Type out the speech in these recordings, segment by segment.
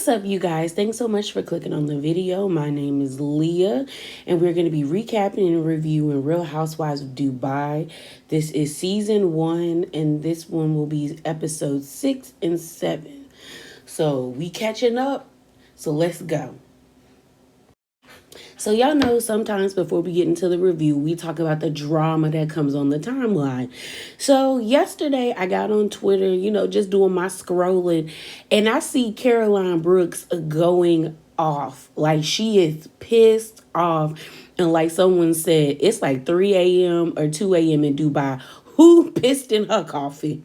What's up, you guys? Thanks so much for clicking on the video. My name is Leah, and we're going to be recapping and reviewing Real Housewives of Dubai. This is season 1, and this one will be episodes 6 and 7. So we catching up, so let's go. So y'all know sometimes before we get into the review, we talk about the drama that comes on the timeline. So yesterday I got on Twitter, just doing my scrolling, and I see Caroline Brooks going off. Like, she is pissed off. And like someone said, it's like 3 a.m. or 2 a.m. in Dubai. Who pissed in her coffee?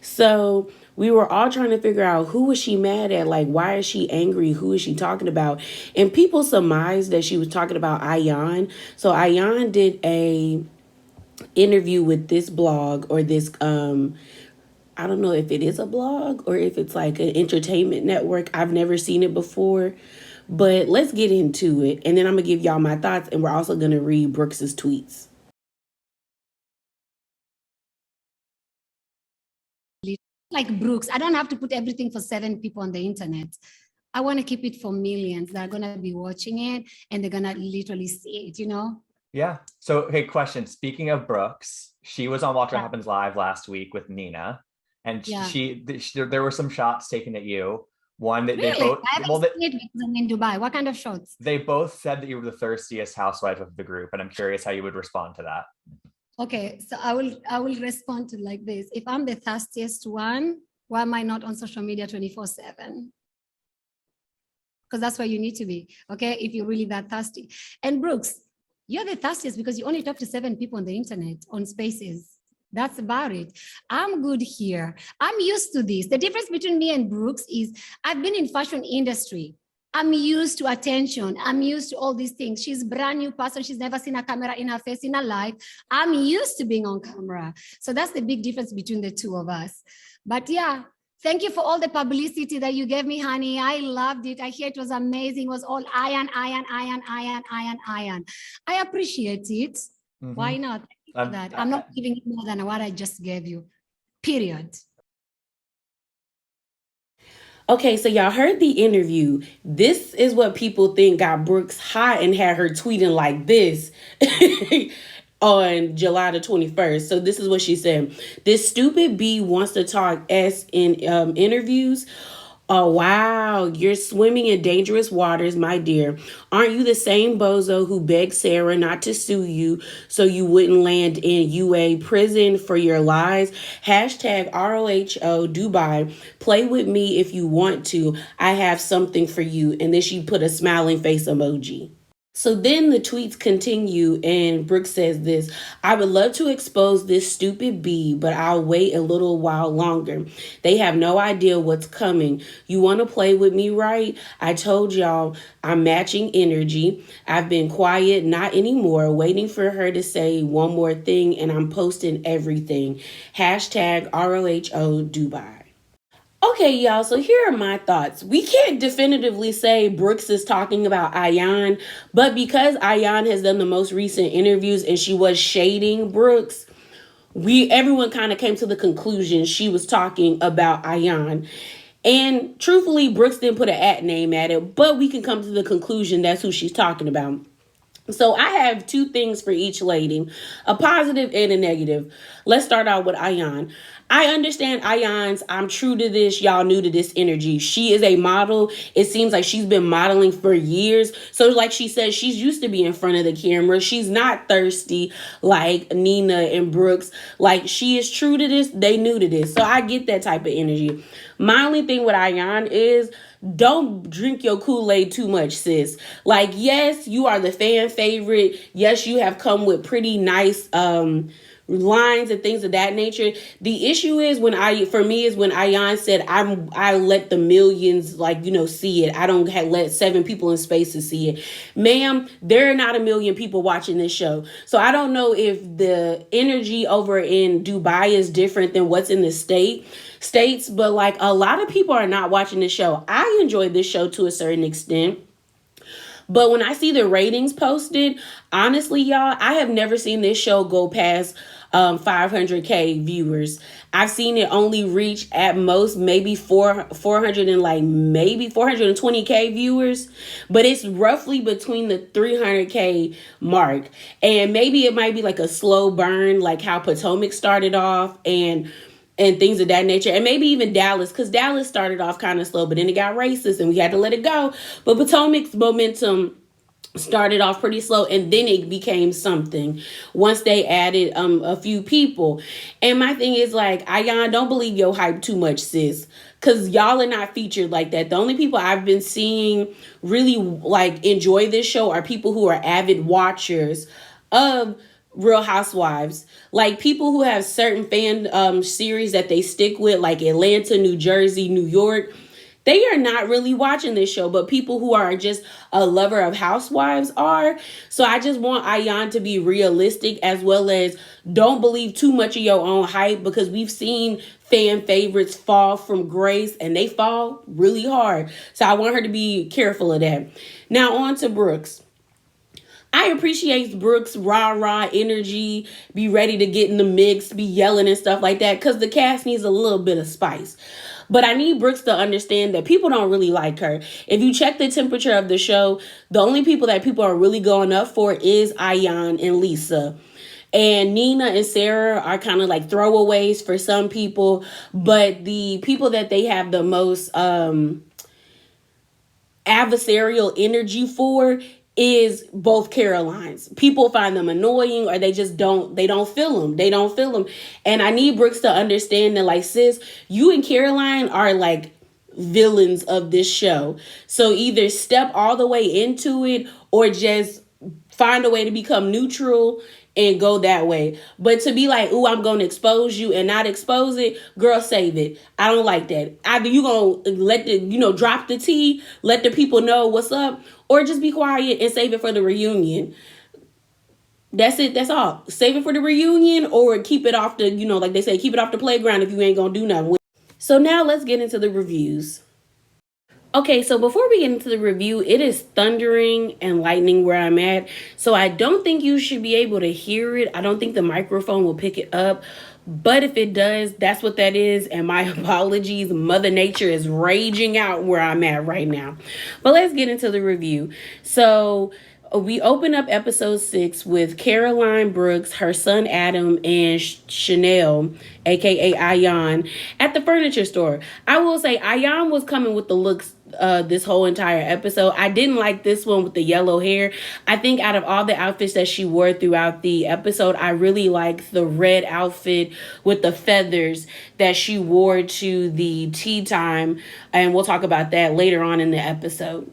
So we were all trying to figure out, who was she mad at? Like, why is she angry? Who is she talking about? And people surmised that she was talking about Ayan. So Ayan did a interview with this blog, or this I don't know if it is a blog or if it's like an entertainment network. I've never seen it before. But let's get into it. And then I'm going to give y'all my thoughts, and we're also going to read Brooks's tweets. Like Brooks, I don't have to put everything for 7 people on the internet. I want to keep it for millions that are going to be watching it, and they're going to literally see it, Yeah. So, hey, question. Speaking of Brooks, she was on Watch What Happens Live last week with Nina, and there were some shots taken at you. One that really? They both. I haven't seen it because I'm in Dubai. What kind of shots? They both said that you were the thirstiest housewife of the group, and I'm curious how you would respond to that. Okay, so I will respond to like this. If I'm the thirstiest one, why am I not on social media 24/7? Because that's where you need to be, okay? If you're really that thirsty. And Brooks, you're the thirstiest because you only talk to 7 people on the internet, on Spaces. That's about it. I'm good here. I'm used to this. The difference between me and Brooks is I've been in fashion industry. I'm used to attention. I'm used to all these things. She's a brand new person. She's never seen a camera in her face in her life. I'm used to being on camera. So that's the big difference between the two of us. But yeah, thank you for all the publicity that you gave me, honey. I loved it. I hear it was amazing. It was all Ayan. I appreciate it. Mm-hmm. Why not? Thank you for that. I'm not giving you more than what I just gave you. Period. Okay, so y'all heard the interview. This is what people think got Brooks hot and had her tweeting like this on July the 21st. So this is what she said. This stupid B wants to talk S in interviews. Oh, wow, you're swimming in dangerous waters, my dear. Aren't you the same bozo who begged Sara not to sue you so you wouldn't land in UA prison for your lies? Hashtag RLHO Dubai. Play with me if you want to. I have something for you. And then she put a smiling face emoji. So then the tweets continue, and Brooks says this: I would love to expose this stupid B, but I'll wait a little while longer. They have no idea what's coming. You want to play with me, right? I told y'all I'm matching energy. I've been quiet, not anymore, waiting for her to say one more thing, and I'm posting everything. Hashtag RLHO Dubai. Okay, y'all, so here are my thoughts. We can't definitively say Brooks is talking about Ayan, but because Ayan has done the most recent interviews and she was shading Brooks, everyone kind of came to the conclusion she was talking about Ayan. And truthfully, Brooks didn't put an at name at it, but we can come to the conclusion that's who she's talking about. So I have 2 things for each lady, a positive and a negative. Let's start out with Ayan. I understand Ayan's I'm true to this, y'all new to this energy. She is a model. It seems like she's been modeling for years. So like she said, she's used to be in front of the camera. She's not thirsty like Nina and Brooks. Like, she is true to this. They new to this. So I get that type of energy. My only thing with Ayan is, don't drink your Kool-Aid too much, sis. Like, yes, you are the fan favorite. Yes, you have come with pretty nice lines and things of that nature. The issue is when Ayan said, I let the millions see it. I don't let 7 people in Spaces see it. Ma'am, there are not a million people watching this show. So I don't know if the energy over in Dubai is different than what's in the states, but a lot of people are not watching this show. I enjoy this show to a certain extent. But when I see the ratings posted, honestly, y'all, I have never seen this show go past 500K viewers. I've seen it only reach at most maybe 400 and like maybe 420K viewers, but it's roughly between the 300K mark. And maybe it might be like a slow burn, like how Potomac started off and things of that nature. And maybe even Dallas, because Dallas started off kind of slow, but then it got racist and we had to let it go. But Potomac's momentum started off pretty slow, and then it became something once they added a few people. And my thing is, like, Ayan, don't believe your hype too much, sis, because y'all are not featured like that. The only people I've been seeing really like enjoy this show are people who are avid watchers of Real Housewives, like people who have certain fan series that they stick with, like Atlanta, New Jersey, New York. They are not really watching this show, but people who are just a lover of Housewives are. So I just want Ayan to be realistic, as well as don't believe too much of your own hype, because we've seen fan favorites fall from grace and they fall really hard. So I want her to be careful of that. Now on to Brooks. I appreciate Brooks' rah energy, be ready to get in the mix, be yelling and stuff like that, because the cast needs a little bit of spice. But I need Brooks to understand that people don't really like her. If you check the temperature of the show, the only people that people are really going up for is Ayan and Lisa. And Nina and Sara are kind of like throwaways for some people. But the people that they have the most adversarial energy for is both Carolines. People find them annoying, or they just don't feel them. And I need Brooks to understand that, like, sis, you and Caroline are like villains of this show. So either step all the way into it or just find a way to become neutral and go that way. But to be like, ooh, I'm going to expose you and not expose it, girl, save it. I don't like that. Either you going to let drop the tea, let the people know what's up, or just be quiet and save it for the reunion. That's it. That's all. Save it for the reunion, or keep it off the, like they say, keep it off the playground if you ain't going to do nothing. So now let's get into the reviews. Okay, so before we get into the review, it is thundering and lightning where I'm at. So I don't think you should be able to hear it. I don't think the microphone will pick it up. But if it does, that's what that is. And my apologies. Mother Nature is raging out where I'm at right now. But let's get into the review. So we open up episode 6 with Caroline Brooks, her son Adam, and Chanel, aka Ayan, at the furniture store. I will say Ayan was coming with the looks this whole entire episode. I didn't like this one with the yellow hair. I think out of all the outfits that she wore throughout the episode, I really like the red outfit with the feathers that she wore to the tea time. And we'll talk about that later on in the episode.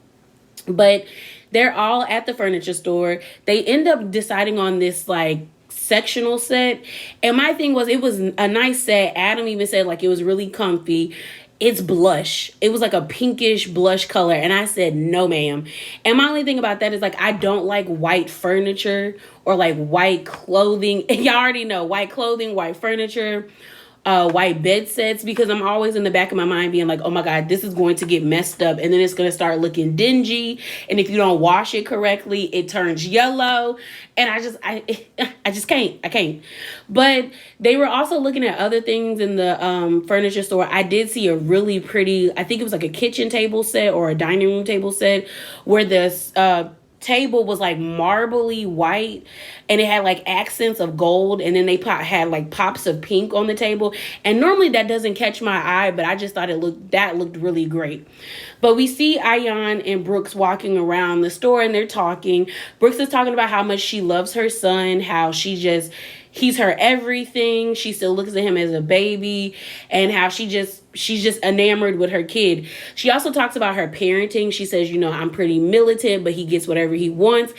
But they're all at the furniture store. They end up deciding on this like sectional set. And my thing was, it was a nice set. Adam even said like it was really comfy. It's blush. It was like a pinkish blush color. And I said, no, ma'am. And my only thing about that is like, I don't like white furniture or like white clothing. Y'all already know white clothing, white furniture, white bed sets, because I'm always in the back of my mind being like, oh my God, this is going to get messed up and then it's going to start looking dingy. And if you don't wash it correctly, it turns yellow. And I just can't. I can't. But they were also looking at other things in the furniture store. I did see a really pretty, I think it was like a kitchen table set or a dining room table set where this table was like marbly white and it had like accents of gold, and then they had like pops of pink on the table. And normally that doesn't catch my eye, but I just thought that looked really great. But we see Ayan and Brooks walking around the store and they're talking. Brooks is talking about how much she loves her son, how he's her everything. She still looks at him as a baby, and how she's just enamored with her kid. She also talks about her parenting. She says, I'm pretty militant, but he gets whatever he wants.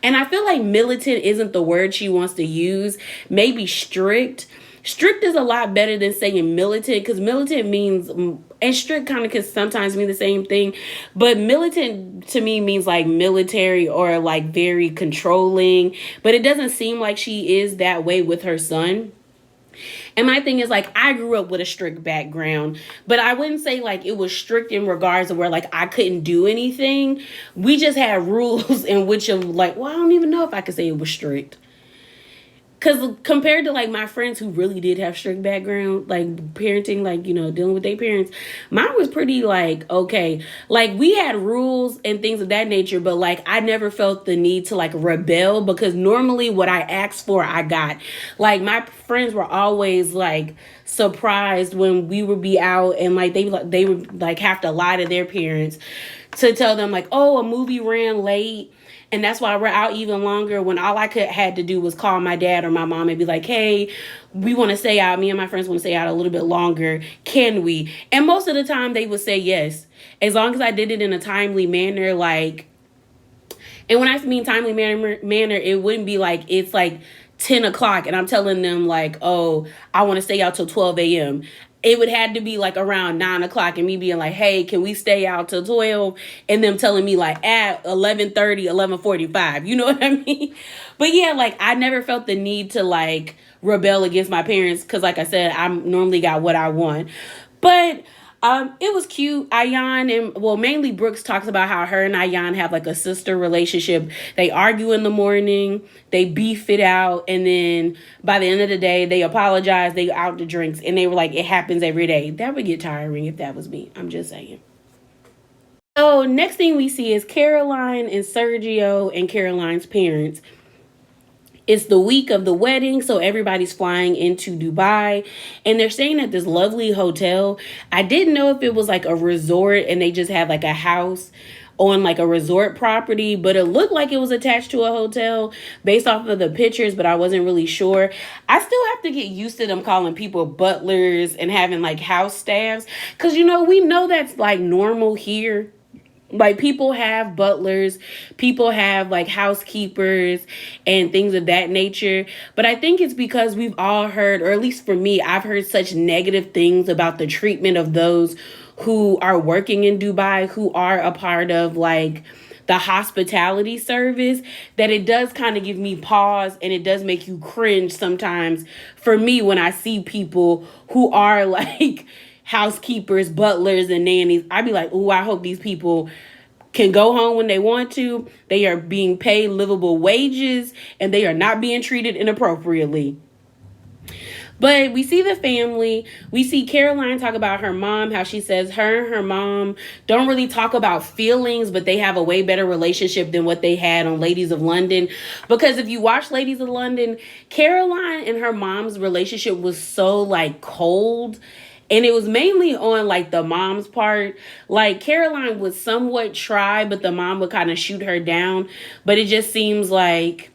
And I feel like militant isn't the word she wants to use. Maybe strict. Strict is a lot better than saying militant, because militant means, and strict kind of can sometimes mean the same thing, but militant to me means like military or like very controlling, but it doesn't seem like she is that way with her son. And my thing is, like, I grew up with a strict background, but I wouldn't say like it was strict in regards to where like I couldn't do anything. We just had rules in which of like, well, I don't even know if I could say it was strict. Because compared to like my friends who really did have strict background, like parenting, like, you know, dealing with their parents, mine was pretty like, okay. Like we had rules and things of that nature, but like I never felt the need to like rebel because normally what I asked for, I got. Like my friends were always like surprised when we would be out and like they would like have to lie to their parents to tell them like, oh, a movie ran late. And that's why we're out even longer when all I had to do was call my dad or my mom and be like, hey, we want to stay out. Me and my friends want to stay out a little bit longer. Can we? And most of the time they would say yes. As long as I did it in a timely manner, like, and when I mean timely manner, it wouldn't be like, it's like 10 o'clock and I'm telling them like, oh, I want to stay out till 12 a.m. It would have to be like around 9 o'clock and me being like, hey, can we stay out till 12? And them telling me like at 11:30, 11:45. You know what I mean? But yeah, like I never felt the need to like rebel against my parents because like I said, I normally got what I want. But it was cute. Ayan and, well, mainly Brooks talks about how her and Ayan have like a sister relationship. They argue in the morning, they beef it out, and then by the end of the day, they apologize, they out the drinks, and they were like, it happens every day. That would get tiring if that was me. I'm just saying. So next thing we see is Caroline and Sergio and Caroline's parents. It's the week of the wedding, so everybody's flying into Dubai, and they're staying at this lovely hotel. I didn't know if it was like a resort and they just had like a house on like a resort property, but it looked like it was attached to a hotel based off of the pictures, but I wasn't really sure. I still have to get used to them calling people butlers and having like house staffs, because, you know, we know that's like normal here. Like people have butlers, people have like housekeepers and things of that nature. But I think it's because we've all heard, or at least for me, I've heard such negative things about the treatment of those who are working in Dubai, who are a part of like the hospitality service, that it does kind of give me pause and it does make you cringe sometimes for me when I see people who are like housekeepers, butlers, and nannies. I'd be like, oh, I hope these people can go home when they want to. They are being paid livable wages and they are not being treated inappropriately. But we see the family. We see Caroline talk about her mom, how she says her and her mom don't really talk about feelings, but they have a way better relationship than what they had on Ladies of London. Because if you watch Ladies of London, Caroline and her mom's relationship was so like cold. And it was mainly on like the mom's part. Like Caroline would somewhat try, but the mom would kind of shoot her down. But it just seems like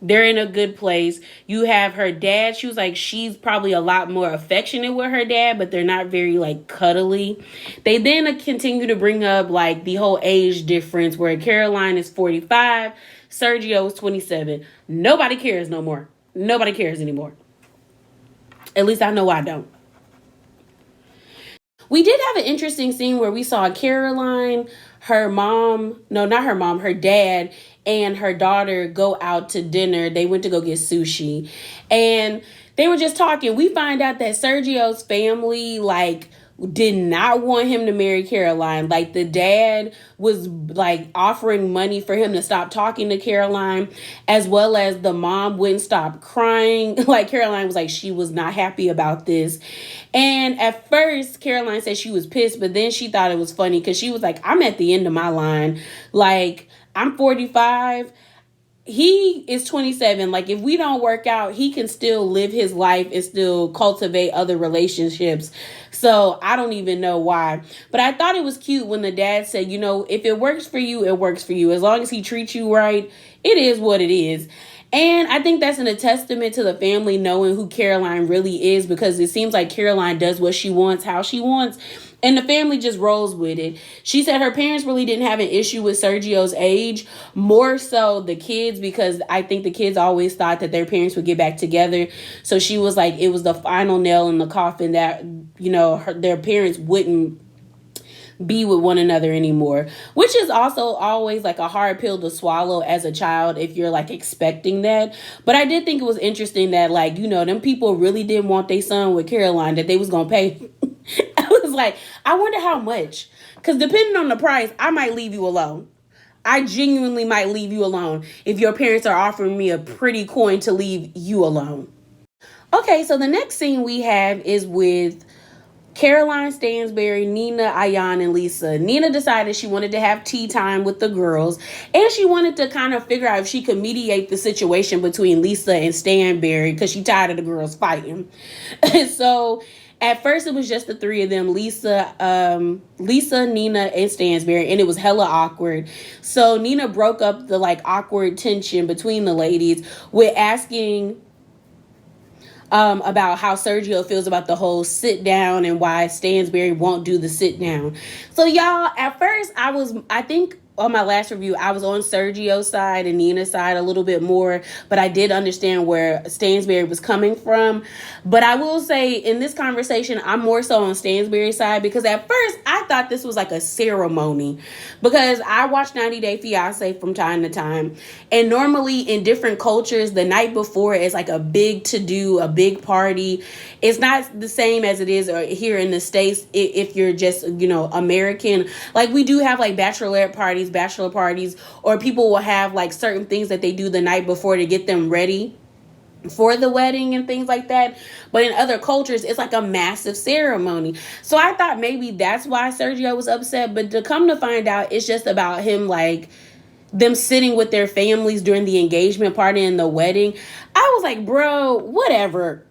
they're in a good place. You have her dad. She was like, she's probably a lot more affectionate with her dad, but they're not very like cuddly. They then continue to bring up like the whole age difference where Caroline is 45, Sergio is 27. Nobody cares no more. Nobody cares anymore. At least I know I don't. We did have an interesting scene where we saw Caroline, her mom, no, not her mom, her dad, and her daughter go out to dinner. They went to go get sushi. And they were just talking. We find out that Sergio's family, like, did not want him to marry Caroline. Like the dad was like offering money for him to stop talking to Caroline, as well as the mom wouldn't stop crying. Like Caroline was like, she was not happy about this. And at first Caroline said she was pissed, but then she thought it was funny because she was like, I'm at the end of my line. Like I'm 45. He is 27. Like if we don't work out, he can still live his life and still cultivate other relationships. So I don't even know why. But I thought it was cute when the dad said, you know, if it works for you, it works for you. As long as he treats you right, it is what it is. And I think that's a testament to the family knowing who Caroline really is, because it seems like Caroline does what she wants, how she wants. And the family just rolls with it. She said her parents really didn't have an issue with Sergio's age, more so the kids, because I think the kids always thought that their parents would get back together. So she was like, it was the final nail in the coffin that, you know, their parents wouldn't be with one another anymore, which is also always like a hard pill to swallow as a child if you're like expecting that. But I did think it was interesting that, like, you know, them people really didn't want their son with Caroline, that they was gonna pay. I was like, I wonder how much, because depending on the price, I might leave you alone. I genuinely might leave you alone if your parents are offering me a pretty coin to leave you alone. Okay, so the next scene we have is with Caroline, Stansberry, Nina, Ayan, and Lisa. Nina decided she wanted to have tea time with the girls, and she wanted to kind of figure out if she could mediate the situation between Lisa and Stansberry because she tired of the girls fighting. So at first it was just the three of them, Lisa, Nina, and Stansberry, and it was hella awkward. So Nina broke up the like awkward tension between the ladies with asking about how Sergio feels about the whole sit down and why Stansberry won't do the sit down. So y'all, at first I think on my last review, I was on Sergio's side and Nina's side a little bit more, but I did understand where Stansberry was coming from. But I will say in this conversation, I'm more so on Stansberry's side, because at first I thought this was like a ceremony, because I watch 90 Day Fiancé from time to time, and normally in different cultures, the night before is like a big to-do, a big party. It's not the same as it is here in the States if you're just, you know, American. Like, we do have like bachelorette parties, bachelor parties, or people will have like certain things that they do the night before to get them ready for the wedding and things like that. But in other cultures, it's like a massive ceremony. So I thought maybe that's why Sergio was upset. But to come to find out, it's just about him, like, them sitting with their families during the engagement party and the wedding. I was like, bro, whatever.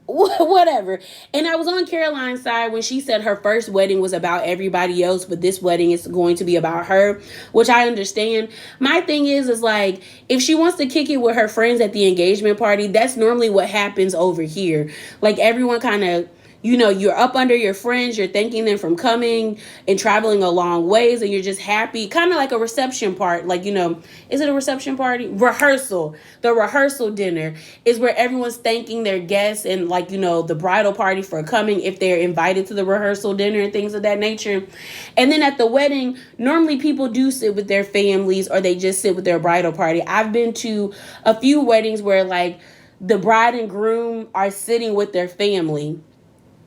And I was on Caroline's side when she said her first wedding was about everybody else, but this wedding is going to be about her, which I understand. My thing is like, if she wants to kick it with her friends at the engagement party, that's normally what happens over here. Like, everyone kind of, you know, you're up under your friends, you're thanking them for coming and traveling a long ways, and you're just happy, kind of like a reception part. Like, you know, is it a reception party? Rehearsal. The rehearsal dinner is where everyone's thanking their guests and, like, you know, the bridal party for coming if they're invited to the rehearsal dinner and things of that nature. And then at the wedding, normally people do sit with their families, or they just sit with their bridal party. I've been to a few weddings where, like, the bride and groom are sitting with their family.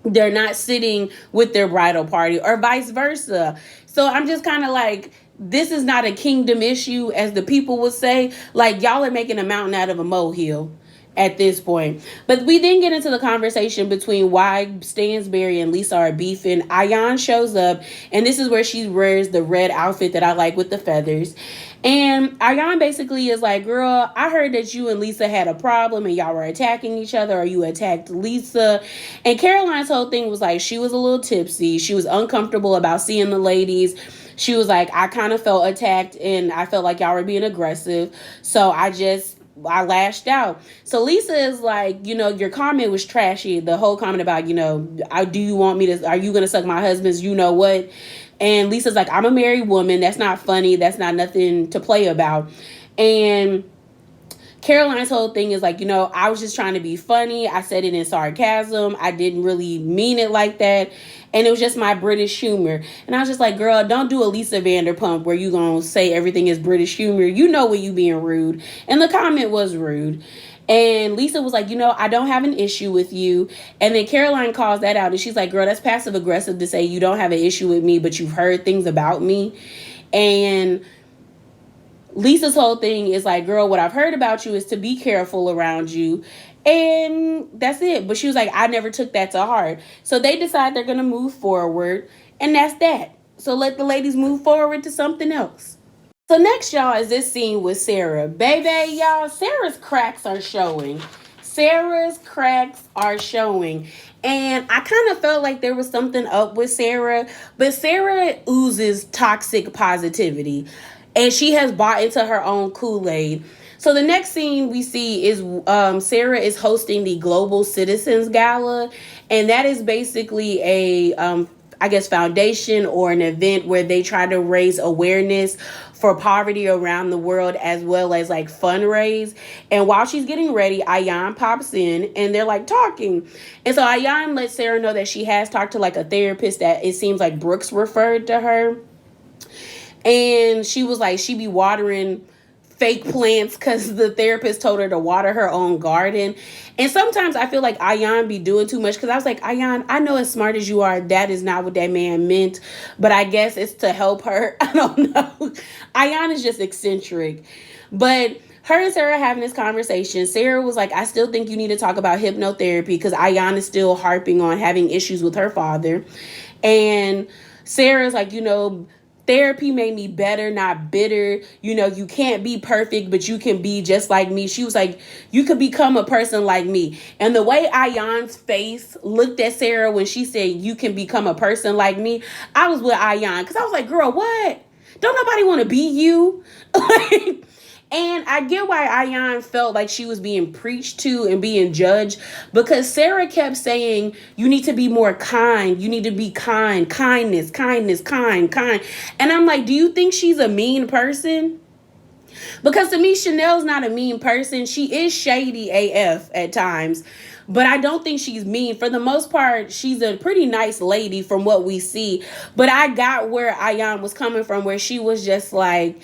They're not sitting with their bridal party, or vice versa. So I'm just kind of like, this is not a kingdom issue, as the people would say. Like, y'all are making a mountain out of a molehill at this point. But we then get into the conversation between why Stansberry and Lisa are beefing. Ayan shows up, and this is where she wears the red outfit that I like with the feathers. And Ayan basically is like, girl, I heard that you and Lisa had a problem and y'all were attacking each other, or you attacked Lisa. And Caroline's whole thing was like, she was a little tipsy. She was uncomfortable about seeing the ladies. She was like, I kind of felt attacked and I felt like y'all were being aggressive. So I lashed out. So Lisa is like, you know, your comment was trashy. The whole comment about, you know, are you going to suck my husband's, you know what? And Lisa's like, I'm a married woman. That's not funny. That's not nothing to play about. And Caroline's whole thing is like, you know, I was just trying to be funny. I said it in sarcasm. I didn't really mean it like that. And it was just my British humor. And I was just like, girl, don't do a Lisa Vanderpump where you gonna say everything is British humor. You know when you being rude. And the comment was rude. And Lisa was like, you know, I don't have an issue with you. And then Caroline calls that out. And she's like, girl, that's passive aggressive to say you don't have an issue with me, but you've heard things about me. And Lisa's whole thing is like, girl, what I've heard about you is to be careful around you. And that's it. But she was like, I never took that to heart. So they decide they're going to move forward. And that's that. So let the ladies move forward to something else. So next, y'all, is this scene with Sara. Baby, y'all, Sarah's cracks are showing. And I kind of felt like there was something up with Sara. But Sara oozes toxic positivity. And she has bought into her own Kool-Aid. So the next scene we see is Sara is hosting the Global Citizens Gala. And that is basically a foundation or an event where they try to raise awareness for poverty around the world, as well as like fundraise. And while she's getting ready, Ayan pops in and they're like talking. And so Ayan lets Sara know that she has talked to like a therapist that it seems like Brooks referred to her. And she was like, she be watering fake plants because the therapist told her to water her own garden. And sometimes I feel like Ayan be doing too much, because I was like, Ayan, I know as smart as you are, that is not what that man meant, but I guess it's to help her. I don't know. Ayan is just eccentric. But her and Sara having this conversation, Sara was like, I still think you need to talk about hypnotherapy, because Ayan is still harping on having issues with her father. And Sarah's like, therapy made me better, not bitter. You can't be perfect, but you can be just like me. She was like, you could become a person like me. And the way Ayan's face looked at Sara when she said, you can become a person like me, I was with Ayan, because I was like, girl, what? Don't nobody want to be you? And I get why Ayan felt like she was being preached to and being judged, because Sara kept saying, you need to be more kind. You need to be kind. Kindness, kindness, kind. And I'm like, do you think she's a mean person? Because to me, Chanel's not a mean person. She is shady AF at times, but I don't think she's mean. For the most part, she's a pretty nice lady from what we see. But I got where Ayan was coming from, where she was just like,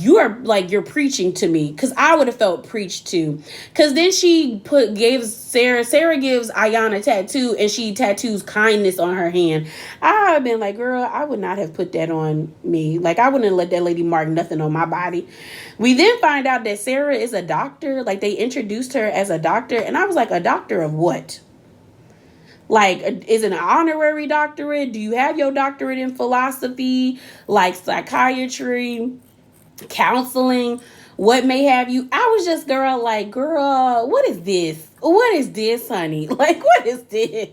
you're preaching to me, because I would have felt preached to. Because then she gives Sara gives Ayan a tattoo, and she tattoos kindness on her hand. I have been like, girl, I would not have put that on me. Like, I wouldn't have let that lady mark nothing on my body. We then find out that Sara is a doctor. Like, they introduced her as a doctor, and I was like, a doctor of what? Like, is it an honorary doctorate? Do you have your doctorate in philosophy, like psychiatry, counseling, what may have you? I was just, girl, what is this? What is this, honey? Like, what is this?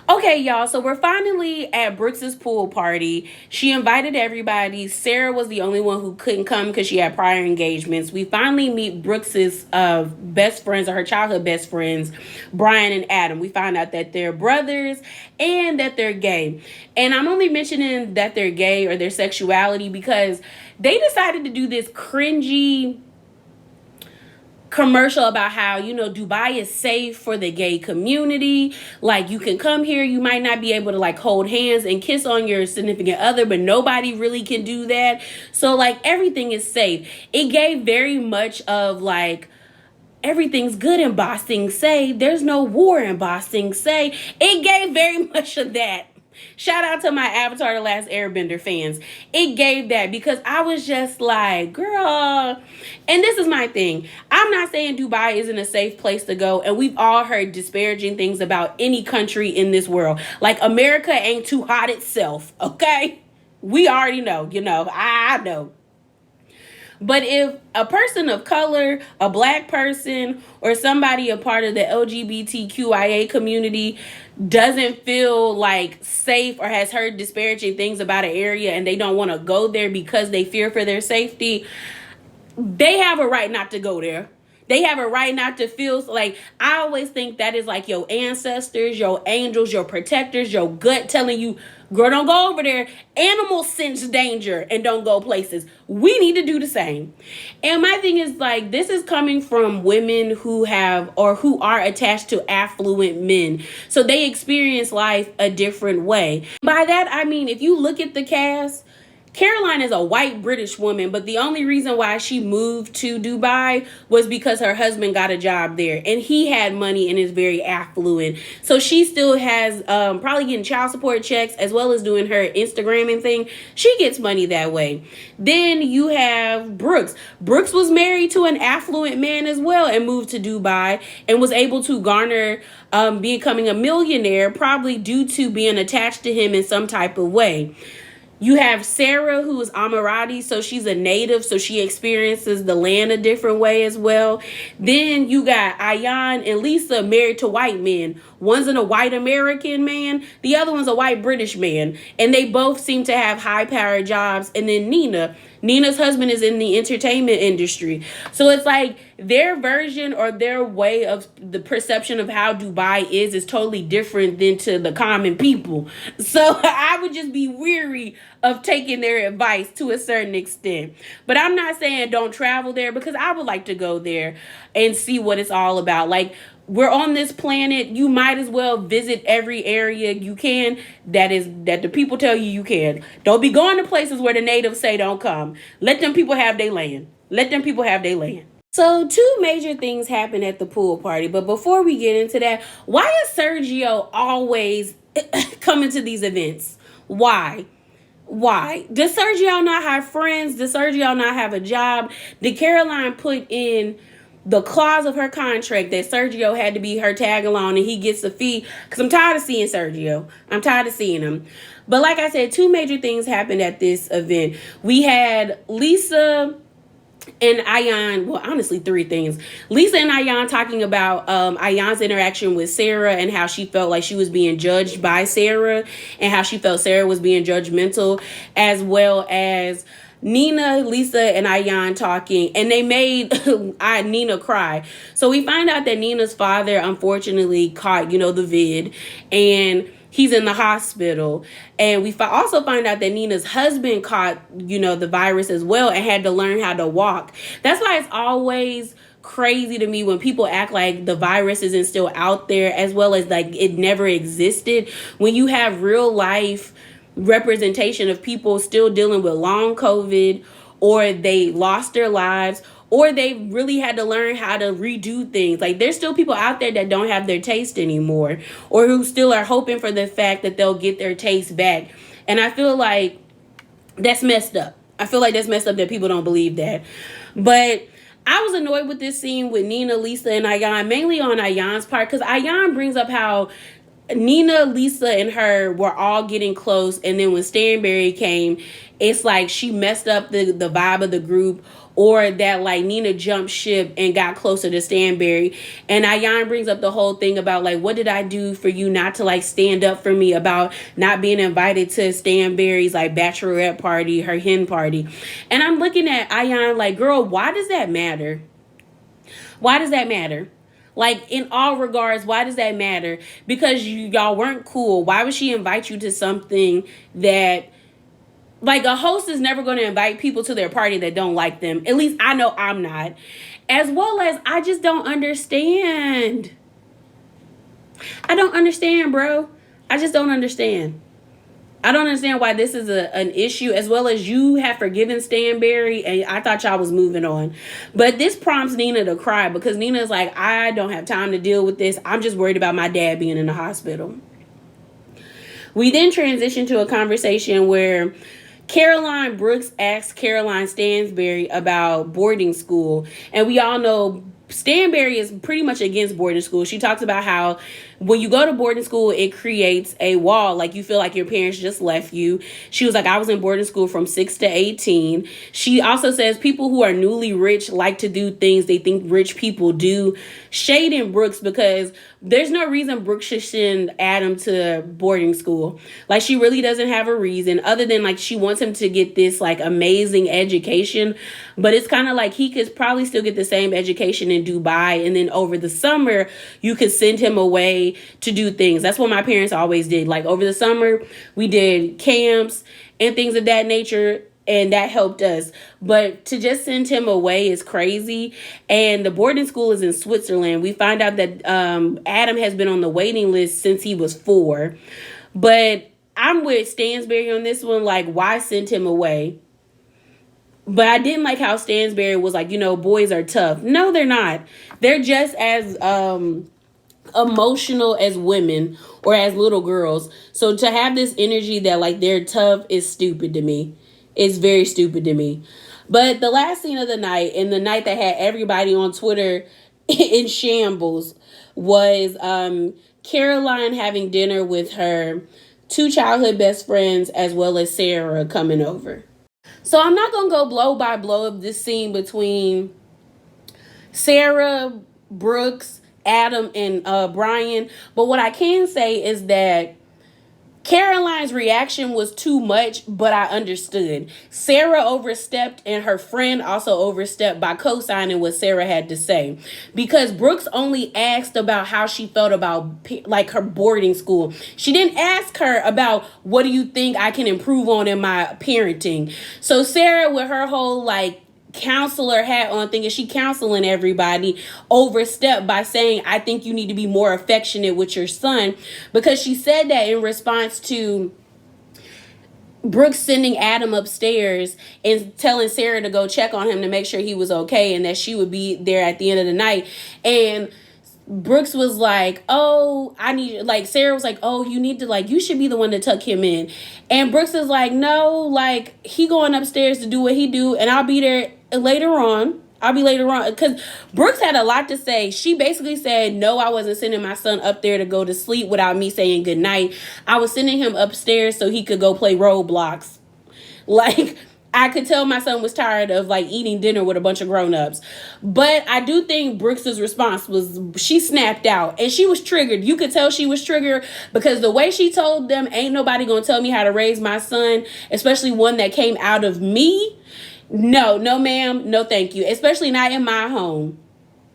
Okay, y'all, so we're finally at Brooks's pool party. She invited everybody. Sara was the only one who couldn't come because she had prior engagements. We finally meet Brooks's best friends, or her childhood best friends, Brian and Adam. We find out that they're brothers and that they're gay. And I'm only mentioning that they're gay or their sexuality because they decided to do this cringy commercial about how, Dubai is safe for the gay community. Like, you can come here, you might not be able to like hold hands and kiss on your significant other, but nobody really can do that. So like, everything is safe. It gave very much of like, everything's good in Boston, say there's no war in Boston, say. It gave very much of that. Shout out to my Avatar The Last Airbender fans. It gave that, because I was just like, girl. And this is my thing. I'm not saying Dubai isn't a safe place to go. And we've all heard disparaging things about any country in this world. Like, America ain't too hot itself, okay? We already know, I know. But if a person of color, a black person, or somebody a part of the LGBTQIA community doesn't feel like safe or has heard disparaging things about an area and they don't want to go there because they fear for their safety, they have a right not to go there. They have a right not to feel like, I always think that is like your ancestors, your angels, your protectors, your gut telling you, girl, don't go over there. Animals sense danger and don't go places. We need to do the same. And my thing is like, this is coming from women who have or who are attached to affluent men. So they experience life a different way. By that, I mean, if you look at the cast, Caroline is a white British woman, but the only reason why she moved to Dubai was because her husband got a job there and he had money and is very affluent. So she still has probably getting child support checks as well as doing her Instagramming thing. She gets money that way. Then you have Brooks. Brooks was married to an affluent man as well and moved to Dubai and was able to garner becoming a millionaire, probably due to being attached to him in some type of way. You have Sara, who is Emirati, so she's a native, so she experiences the land a different way as well. Then you got Ayan and Lisa married to white men. One's a white American man, the other one's a white British man, and they both seem to have high-powered jobs. And then Nina's husband is in the entertainment industry. So it's like their version or their way of the perception of how Dubai is totally different than to the common people. So I would just be weary of taking their advice to a certain extent. But I'm not saying don't travel there, because I would like to go there and see what it's all about. Like, we're on this planet. You might as well visit every area you can that the people tell you can. Don't be going to places where the natives say don't come. Let them people have their land. Let them people have their land. So two major things happen at the pool party. But before we get into that, why is Sergio always coming to these events? Why? Why? Does Sergio not have friends? Does Sergio not have a job? Did Caroline put in the clause of her contract that Sergio had to be her tag along and he gets a fee? Because I'm tired of seeing Sergio. I'm tired of seeing him. But like I said, two major things happened at this event. We had Lisa and Ayan, well, honestly, three things. Lisa and Ayan talking about Ayan's interaction with Sara and how she felt like she was being judged by Sara and how she felt Sara was being judgmental, as well as Nina, Lisa, and Ayan talking, and they made Nina cry. So we find out that Nina's father unfortunately caught, the vid, and he's in the hospital. And we also find out that Nina's husband caught, the virus as well and had to learn how to walk. That's why it's always crazy to me when people act like the virus isn't still out there, as well as like it never existed. When you have real life representation of people still dealing with long COVID, or they lost their lives, or they really had to learn how to redo things. Like, there's still people out there that don't have their taste anymore, or who still are hoping for the fact that they'll get their taste back. And I feel like that's messed up. I feel like that's messed up that people don't believe that. But I was annoyed with this scene with Nina, Lisa, and Ayan, mainly on Ayan's part, because Ayan brings up how Nina, Lisa, and her were all getting close, and then when Stansberry came, it's like she messed up the vibe of the group, or that like Nina jumped ship and got closer to Stansberry. And Ayan brings up the whole thing about like, what did I do for you not to like stand up for me about not being invited to Stansberry's like bachelorette party, her hen party? And I'm looking at Ayan like, girl, why does that matter? Why does that matter? Like, in all regards, why does that matter? Because y'all weren't cool. Why would she invite you to something that, like, a host is never going to invite people to their party that don't like them. At least I know I'm not. As well as, I just don't understand. I don't understand, bro. I just don't understand. I don't understand why this is an issue, as well as you have forgiven Stansberry, and I thought y'all was moving on. But this prompts Nina to cry, because Nina's like, I don't have time to deal with this. I'm just worried about my dad being in the hospital. We then transition to a conversation where Caroline Brooks asks Caroline Stansberry about boarding school. And we all know Stansberry is pretty much against boarding school. She talks about how when you go to boarding school, it creates a wall. Like, you feel like your parents just left you. She was like, I was in boarding school from 6 to 18. She also says people who are newly rich like to do things they think rich people do. Shading Brooks, because there's no reason Brooks should send Adam to boarding school. Like, she really doesn't have a reason other than like she wants him to get this like amazing education. But it's kind of like he could probably still get the same education in Dubai, and then over the summer you could send him away to do things. That's what my parents always did. Like, over the summer we did camps and things of that nature, and that helped us. But to just send him away is crazy. And the boarding school is in Switzerland. We find out that Adam has been on the waiting list since he was 4. But I'm with Stansberry on this one. Like, why send him away? But I didn't like how Stansberry was like, boys are tough. No, they're not. They're just as emotional as women or as little girls. So to have this energy that like they're tough is stupid to me. It's very stupid to me. But the last scene of the night, and the night that had everybody on Twitter in shambles, was Caroline having dinner with her 2 childhood best friends, as well as Sara coming over. So I'm not going to go blow by blow of this scene between Sara, Brooks, Adam, and Brian. But what I can say is that Caroline's reaction was too much, but I understood. Sara overstepped, and her friend also overstepped by co-signing what Sara had to say. Because Brooks only asked about how she felt about like her boarding school. She didn't ask her about, what do you think I can improve on in my parenting? So Sara, with her whole like counselor hat on, thinking she counseling everybody, overstepped by saying, I think you need to be more affectionate with your son, because she said that in response to Brooks sending Adam upstairs and telling Sara to go check on him to make sure he was okay and that she would be there at the end of the night. And Brooks was like, oh, I need, like, Sara was like, oh, you need to, like, you should be the one to tuck him in. And Brooks is like, no, like, he going upstairs to do what he do, and I'll be there later on. Because Brooks had a lot to say. She basically said, no, I wasn't sending my son up there to go to sleep without me saying goodnight. I was sending him upstairs so he could go play Roblox. Like, I could tell my son was tired of, like, eating dinner with a bunch of grown-ups. But I do think Brooks's response was, she snapped out. And she was triggered. You could tell she was triggered because the way she told them, ain't nobody gonna tell me how to raise my son, especially one that came out of me. No, ma'am. No, thank you. Especially not in my home.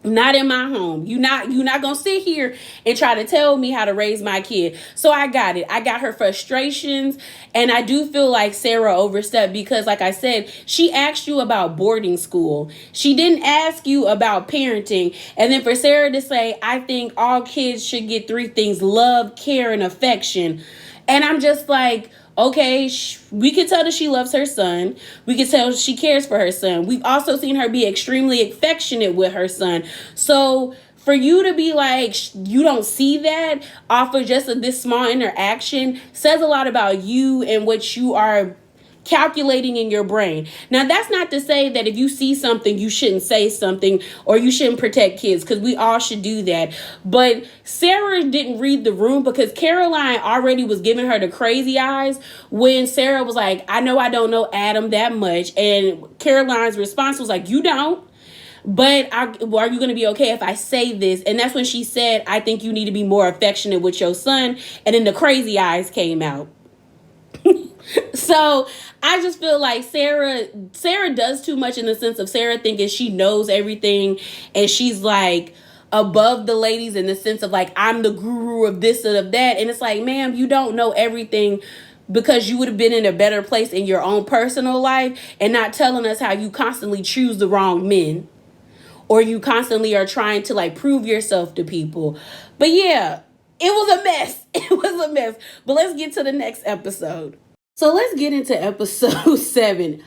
Not in my home. You're not gonna sit here and try to tell me how to raise my kid. So I got it. I got her frustrations, and I do feel like Sara overstepped because, like I said, she asked you about boarding school. She didn't ask you about parenting. And then for Sara to say, I think all kids should get 3 things: love, care, and affection. And I'm just like, okay, we can tell that she loves her son. We can tell she cares for her son. We've also seen her be extremely affectionate with her son. So for you to be like, you don't see that off of just this small interaction says a lot about you and what you are calculating in your brain. Now, that's not to say that if you see something, you shouldn't say something or you shouldn't protect kids, because we all should do that. But Sara didn't read the room because Caroline already was giving her the crazy eyes when Sara was like, I know I don't know Adam that much. And Caroline's response was like, you don't. But are you going to be okay if I say this? And that's when she said, I think you need to be more affectionate with your son. And then the crazy eyes came out. So I just feel like Sara does too much in the sense of Sara thinking she knows everything and she's like above the ladies in the sense of like, I'm the guru of this and of that. And it's like, ma'am, you don't know everything because you would have been in a better place in your own personal life and not telling us how you constantly choose the wrong men or you constantly are trying to like prove yourself to people. But yeah, it was a mess. It was a mess. But let's get to the next episode. So let's get into episode 7.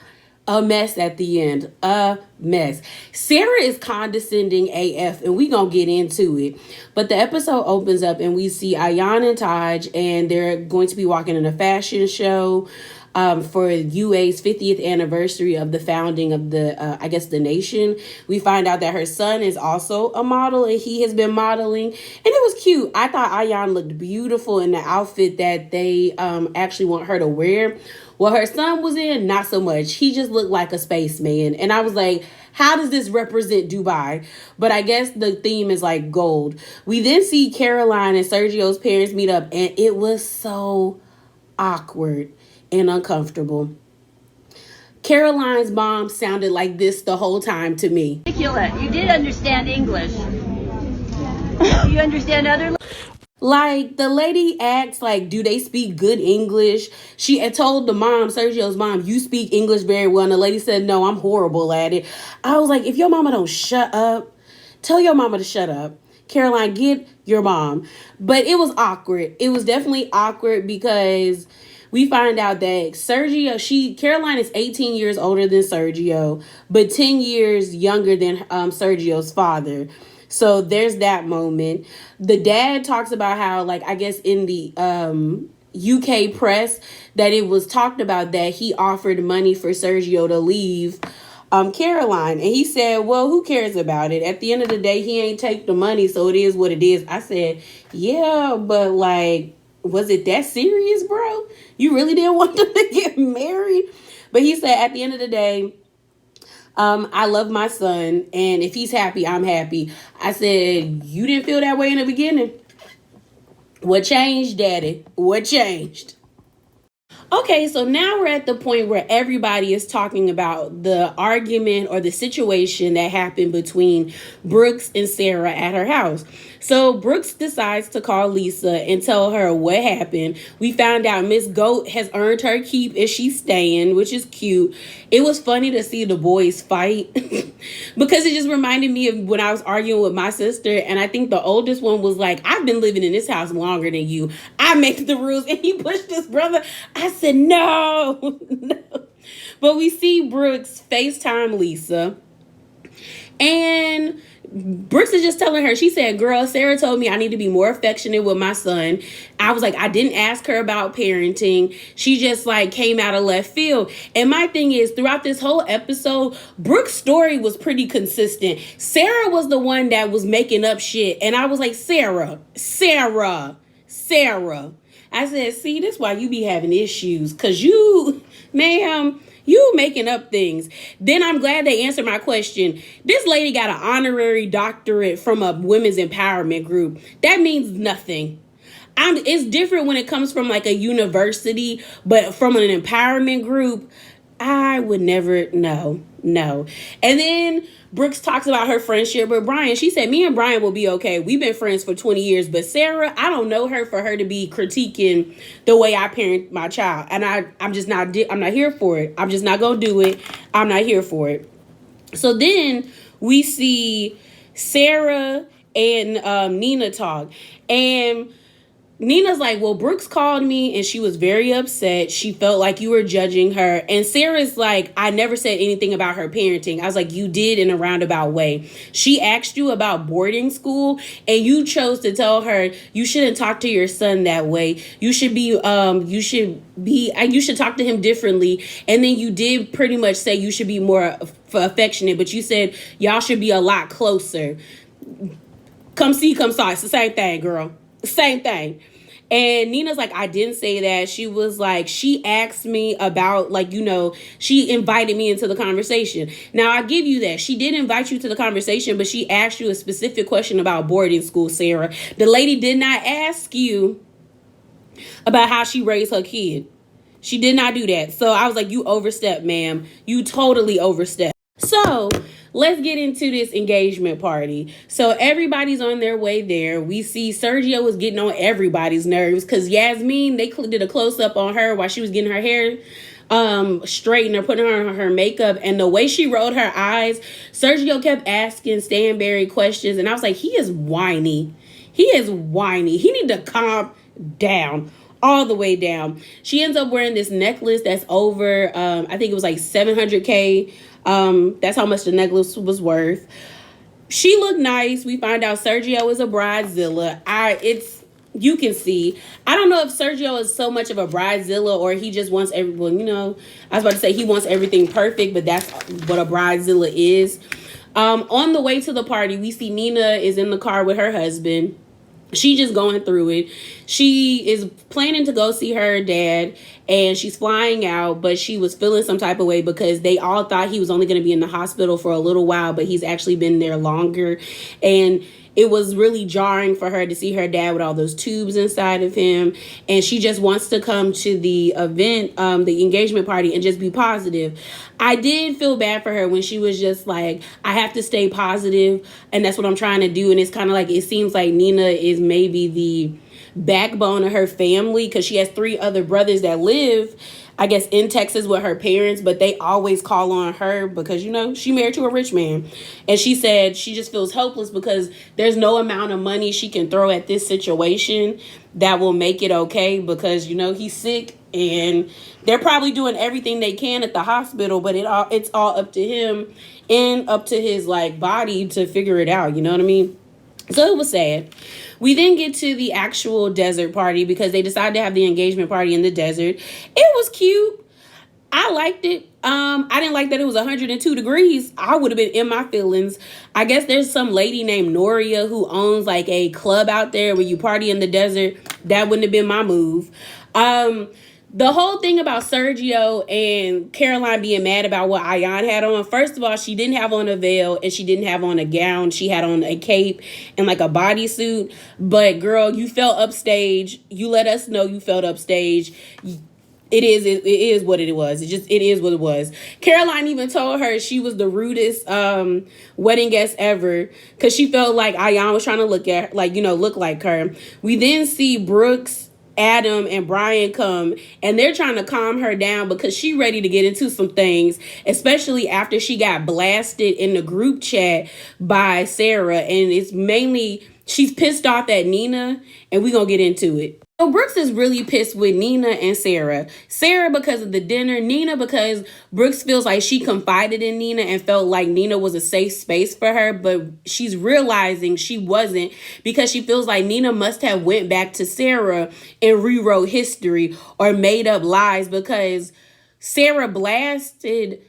A mess at the end. A mess. Sara is condescending AF, and we gonna get into it. But the episode opens up and we see Ayan and Taj, and they're going to be walking in a fashion show for UA's 50th anniversary of the founding of the nation. We find out that her son is also a model and he has been modeling. And it was cute. I thought Ayan looked beautiful in the outfit that they actually want her to wear. What her son was in, not so much. He just looked like a spaceman. And I was like, how does this represent Dubai? But I guess the theme is like gold. We then see Caroline and Sergio's parents meet up, and it was so awkward and uncomfortable. Caroline's mom sounded like this the whole time to me. Ridiculous. You did understand English. You understand other. Like, the lady asked, like, do they speak good English? She had told the mom, Sergio's mom, you speak English very well. And the lady said, no, I'm horrible at it. I was like, if your mama don't shut up, tell your mama to shut up. Caroline, get your mom. But it was awkward. It was definitely awkward because we find out that Caroline is 18 years older than Sergio, but 10 years younger than Sergio's father. So there's that moment. The dad talks about how, like, I guess in the UK press that it was talked about that he offered money for Sergio to leave Caroline. And he said, well, who cares about it? At the end of the day, he ain't take the money, so it is what it is. I said, yeah, but like, was it that serious, bro? You really didn't want them to get married? But he said, at the end of the day, I love my son, and if he's happy, I'm happy. I said, you didn't feel that way in the beginning. What changed, Daddy? What changed? Okay, so now we're at the point where everybody is talking about the argument or the situation that happened between Brooks and Sara at her house. So Brooks decides to call Lisa and tell her what happened. We found out Miss Goat has earned her keep and she's staying, which is cute. It was funny to see the boys fight because it just reminded me of when I was arguing with my sister, and I think the oldest one was like, I've been living in this house longer than you. I make the rules, and he pushed his brother. I said, no, no. But we see Brooks FaceTime Lisa, and Brooks is just telling her, she said, girl, Sara told me I need to be more affectionate with my son. I was like, I didn't ask her about parenting. She just like came out of left field. And my thing is, throughout this whole episode, Brooks' story was pretty consistent. Sara was the one that was making up shit. And I was like, Sara. I said, see, that's why you be having issues. Because you, ma'am, you making up things. Then I'm glad they answered my question. This lady got an honorary doctorate from a women's empowerment group. That means nothing. It's different when it comes from like a university, but from an empowerment group, I would never, no. And then Brooks talks about her friendship with Brian. She said, me and Brian will be okay. We've been friends for 20 years, but Sara, I don't know her for her to be critiquing the way I parent my child. And I'm not here for it. I'm just not going to do it. I'm not here for it. So then we see Sara and Nina talk, and Nina's like, well, Brooks called me and she was very upset. She felt like you were judging her. And Sarah's like, I never said anything about her parenting. I was like, you did in a roundabout way. She asked you about boarding school and you chose to tell her you shouldn't talk to your son that way. You should talk to him differently. And then you did pretty much say you should be more affectionate, but you said y'all should be a lot closer. Come see, come saw. It's the same thing, girl. Same thing. And Nina's like, I didn't say that. She was like, she asked me about, like, you know, she invited me into the conversation. Now, I give you that. She did invite you to the conversation, but she asked you a specific question about boarding school, Sara. The lady did not ask you about how she raised her kid. She did not do that. So I was like, you overstepped, ma'am. You totally overstepped. So let's get into this engagement party. So everybody's on their way there. We see Sergio was getting on everybody's nerves because Yasmin, they did a close-up on her while she was getting her hair straightened or putting on her makeup. And the way she rolled her eyes, Sergio kept asking Stansberry questions. And I was like, he is whiny. He need to calm down. All the way down. She ends up wearing this necklace that's over, I think it was like $700K. That's how much the necklace was worth. She looked nice. We find out Sergio is a bridezilla. You can see. I don't know if Sergio is so much of a bridezilla or he just wants everyone, you know, I was about to say he wants everything perfect, but that's what a bridezilla is. On the way to the party, we see Nina is in the car with her husband. She just going through it. She is planning to go see her dad and she's flying out, but she was feeling some type of way because they all thought he was only going to be in the hospital for a little while, but he's actually been there longer. And it was really jarring for her to see her dad with all those tubes inside of him. And she just wants to come to the event, the engagement party, and just be positive. I did feel bad for her when she was just like, I have to stay positive, and that's what I'm trying to do. And it's kind of like, it seems like Nina is maybe the backbone of her family because she has 3 other brothers that live, I guess, in Texas with her parents, but they always call on her because, you know, she married to a rich man. And she said she just feels helpless because there's no amount of money she can throw at this situation that will make it okay because, you know, he's sick and they're probably doing everything they can at the hospital, but it's all up to him and up to his, like, body to figure it out. You know what I mean? So it was sad. We then get to the actual desert party because they decided to have the engagement party in the desert. It was cute. I liked it. I didn't like that it was 102 degrees. I would have been in my feelings. I guess there's some lady named Noria who owns like a club out there where you party in the desert. That wouldn't have been my move. The whole thing about Sergio and Caroline being mad about what Ayan had on. First of all, she didn't have on a veil and she didn't have on a gown. She had on a cape and like a bodysuit. But girl, you felt upstage. You let us know you felt upstage. It is what it was. It is what it was. Caroline even told her she was the rudest wedding guest ever because she felt like Ayan was trying to look like her. We then see Brooks, Adam, and Brian come, and they're trying to calm her down because she ready to get into some things, especially after she got blasted in the group chat by Sara, and it's mainly she's pissed off at Nina, and we're gonna get into it. So Brooks is really pissed with Nina and Sara. Sara because of the dinner, Nina because Brooks feels like she confided in Nina and felt like Nina was a safe space for her, but she's realizing she wasn't because she feels like Nina must have went back to Sara and rewrote history or made up lies because Sara blasted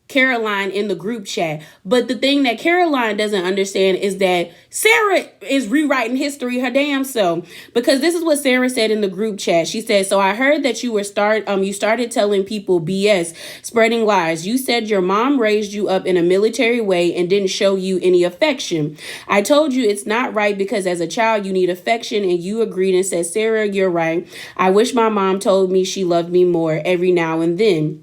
Caroline in the group chat. But the thing that Caroline doesn't understand is that Sara is rewriting history her damn self, because this is what Sara said in the group chat. She said, "So I heard that you started telling people BS, spreading lies. You said your mom raised you up in a military way and didn't show you any affection. I told you it's not right because as a child you need affection, and you agreed and said, Sara, you're right. I wish my mom told me she loved me more every now and then.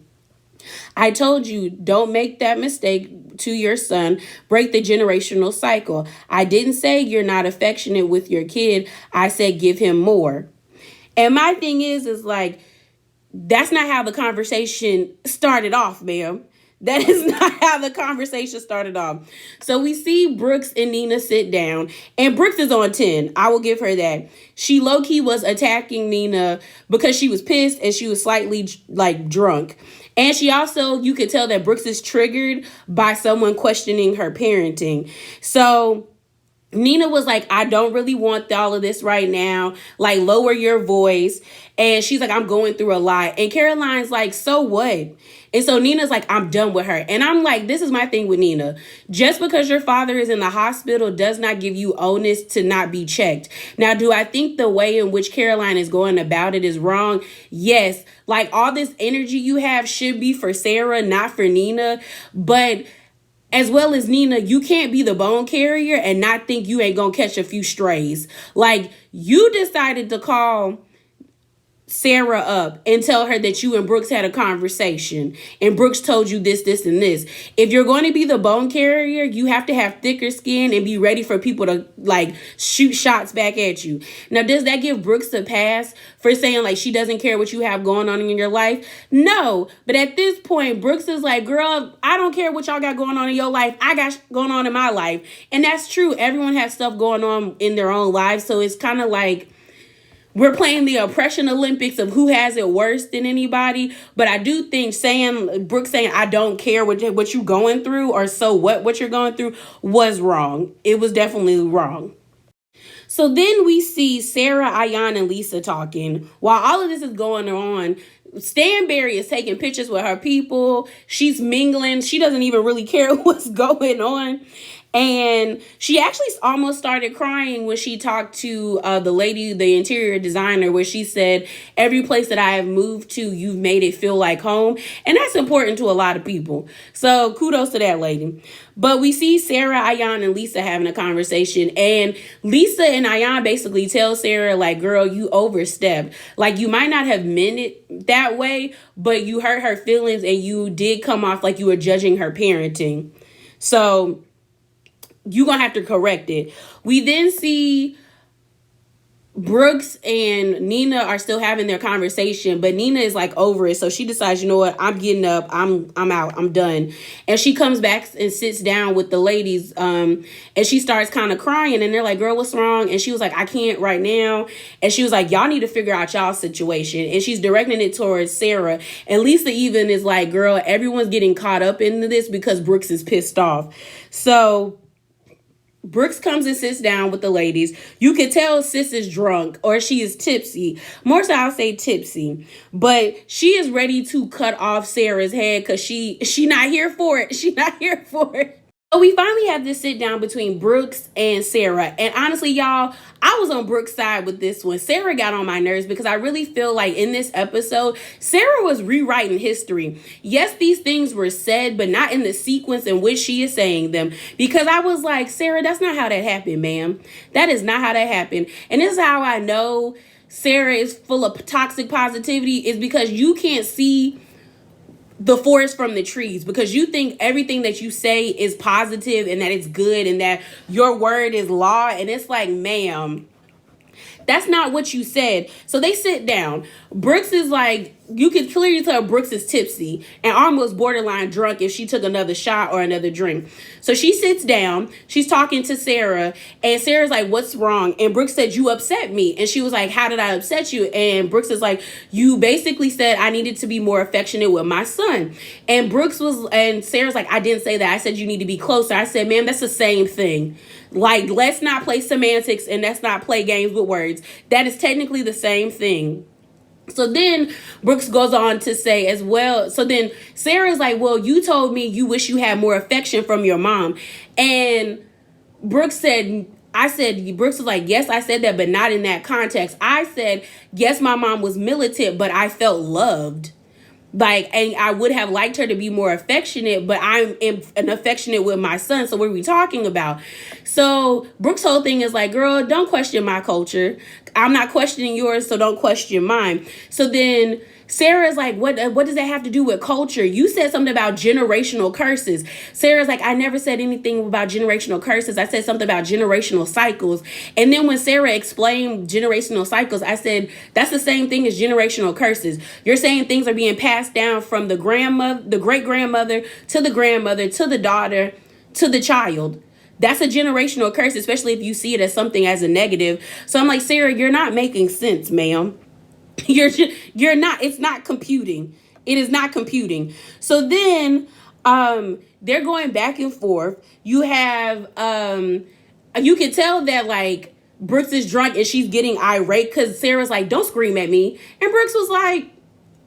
I told you, don't make that mistake to your son. Break the generational cycle. I didn't say you're not affectionate with your kid. I said give him more." And my thing is like, that's not how the conversation started off, ma'am. That is not how the conversation started off. So we see Brooks and Nina sit down, and Brooks is on 10. I will give her that. She low-key was attacking Nina because she was pissed and she was slightly drunk. And she also, you could tell that Brooks is triggered by someone questioning her parenting. So Nina was like, "I don't really want all of this right now. Like, lower your voice." And she's like, "I'm going through a lot." And Caroline's like, "So what?" And so Nina's like, "I'm done with her." And I'm like, this is my thing with Nina. Just because your father is in the hospital does not give you onus to not be checked. Now, do I think the way in which Caroline is going about it is wrong? Yes. Like, all this energy you have should be for Sara, not for Nina. But as well as Nina, you can't be the bone carrier and not think you ain't gonna catch a few strays. Like, you decided to call Sara up and tell her that you and Brooks had a conversation and Brooks told you this, this, and this. If you're going to be the bone carrier, you have to have thicker skin and be ready for people to shoot shots back at you. Now, does that give Brooks a pass for saying she doesn't care what you have going on in your life? No. But at this point, Brooks is like, "Girl, I don't care what y'all got going on in your life. I got going on in my life." And that's true. Everyone has stuff going on in their own lives. So it's kind of like we're playing the oppression Olympics of who has it worse than anybody. But I do think Brooks saying, "I don't care what you going through," or "so what you're going through," was wrong. It was definitely wrong. So then we see Sara, Ayan, and Lisa talking. While all of this is going on, Stansberry is taking pictures with her people. She's mingling. She doesn't even really care what's going on. And she actually almost started crying when she talked to the lady, the interior designer, where she said, "Every place that I have moved to, you've made it feel like home." And that's important to a lot of people. So kudos to that lady. But we see Sara, Ayan, and Lisa having a conversation. And Lisa and Ayan basically tell Sara, "Girl, you overstepped. You might not have meant it that way, but you hurt her feelings and you did come off like you were judging her parenting. So you're going to have to correct it." We then see Brooks and Nina are still having their conversation, but Nina is over it. So she decides, you know what, I'm getting up. I'm out. I'm done. And she comes back and sits down with the ladies. And she starts kind of crying, and they're like, "Girl, what's wrong?" And she was like, "I can't right now." And she was like, "Y'all need to figure out y'all's situation." And she's directing it towards Sara. And Lisa even is like, "Girl, everyone's getting caught up into this because Brooks is pissed off." So Brooks comes and sits down with the ladies. You can tell sis is drunk or she is tipsy. More so, I'll say tipsy. But she is ready to cut off Sara's head because she not here for it. She not here for it. So we finally have this sit down between Brooks and Sara. And honestly, y'all, I was on Brooks' side with this one. Sara got on my nerves because I really feel like in this episode, Sara was rewriting history. Yes, these things were said, but not in the sequence in which she is saying them. Because I was like, "Sara, that's not how that happened, ma'am. That is not how that happened." And this is how I know Sara is full of toxic positivity is because you can't see the forest from the trees, because you think everything that you say is positive and that it's good and that your word is law. And it's like, ma'am, that's not what you said. So they sit down. Brooks is like, you can clearly tell Brooks is tipsy and almost borderline drunk if she took another shot or another drink. So she sits down. She's talking to Sara, and Sarah's like, what's wrong? And Brooks said, you upset me. And she was like, how did I upset you? And Brooks is like, you basically said I needed to be more affectionate with my son. And Sarah's like, I didn't say that. I said you need to be closer. I said, ma'am, that's the same thing. Like, let's not play semantics and let's not play games with words. That is technically the same thing. So then Brooks goes on to say as well. So then Sarah's like, well, you told me you wish you had more affection from your mom. And Brooks was like, yes, I said that, but not in that context. I said, yes, my mom was militant, but I felt loved. Like, and I would have liked her to be more affectionate, but I'm affectionate with my son. So what are we talking about? So Brooke's whole thing is like, girl, don't question my culture. I'm not questioning yours, so don't question mine. So then Sarah's like, what does that have to do with culture? You said something about generational curses. Sarah's like, I never said anything about generational curses. I said something about generational cycles. And then when Sara explained generational cycles, I said, that's the same thing as generational curses. You're saying things are being passed down from the grandmother, the great-grandmother, to the grandmother, to the daughter, to the child. That's a generational curse, especially if you see it as something as a negative. So I'm like, Sara, you're not making sense, ma'am. You're not, it's not computing. It is not computing. So then they're going back and forth. You have you can tell that like Brooks is drunk and she's getting irate because Sarah's like, don't scream at me. And Brooks was like,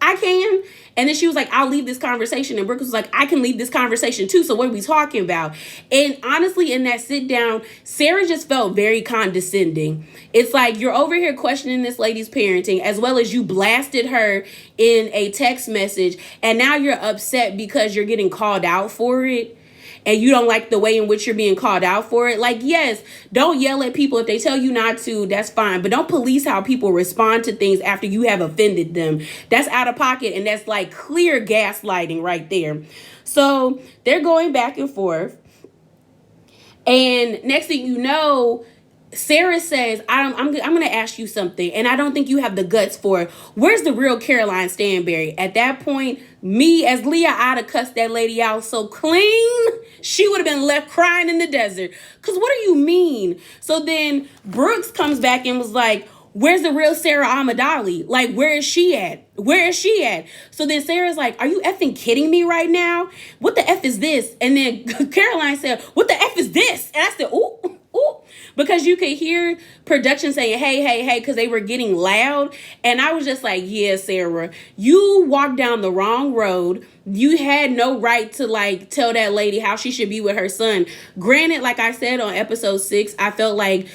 I can. And then she was like, I'll leave this conversation. And Brooke was like, I can leave this conversation too. So what are we talking about? And honestly, in that sit down, Sara just felt very condescending. It's like, you're over here questioning this lady's parenting, as well as you blasted her in a text message. And now you're upset because you're getting called out for it. And you don't like the way in which you're being called out for it. Like, yes, don't yell at people. If they tell you not to, that's fine. But don't police how people respond to things after you have offended them. That's out of pocket. And that's like clear gaslighting right there. So they're going back and forth. And next thing you know, Sara says, I'm going to ask you something, and I don't think you have the guts for it. Where's the real Caroline Stansberry? At that point, me as Leah, I'd have cussed that lady out so clean, she would have been left crying in the desert. Because what do you mean? So then Brooks comes back and was like, where's the real Sara Ahmadali? Like, where is she at? Where is she at? So then Sarah's like, are you effing kidding me right now? What the F is this? And then Caroline said, what the F is this? And I said, ooh. Because you could hear production saying, hey, because they were getting loud. And I was just like, yeah, Sara, you walked down the wrong road. You had no right to like tell that lady how she should be with her son. Granted, like I said on episode 6, I felt like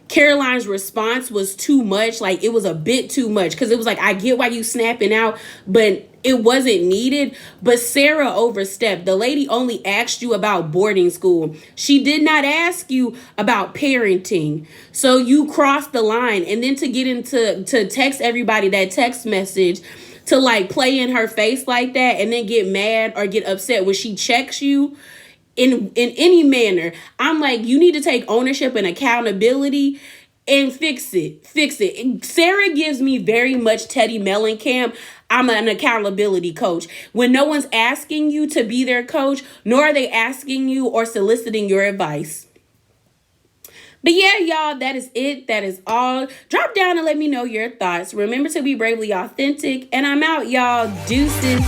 Caroline's response was too much. Like, it was a bit too much, because it was like, I get why you snapping out, but it wasn't needed. But Sara overstepped. The lady only asked you about boarding school. She did not ask you about parenting. So you crossed the line. And then to get into to text everybody that text message, to like play in her face like that, and then get mad or get upset when she checks you in any manner. I'm like, you need to take ownership and accountability and fix it. Sara gives me very much Teddy Mellencamp. I'm an accountability coach. When no one's asking you to be their coach, nor are they asking you or soliciting your advice. But yeah, y'all, that is it. That is all. Drop down and let me know your thoughts. Remember to be bravely authentic. And I'm out, y'all. Deuces.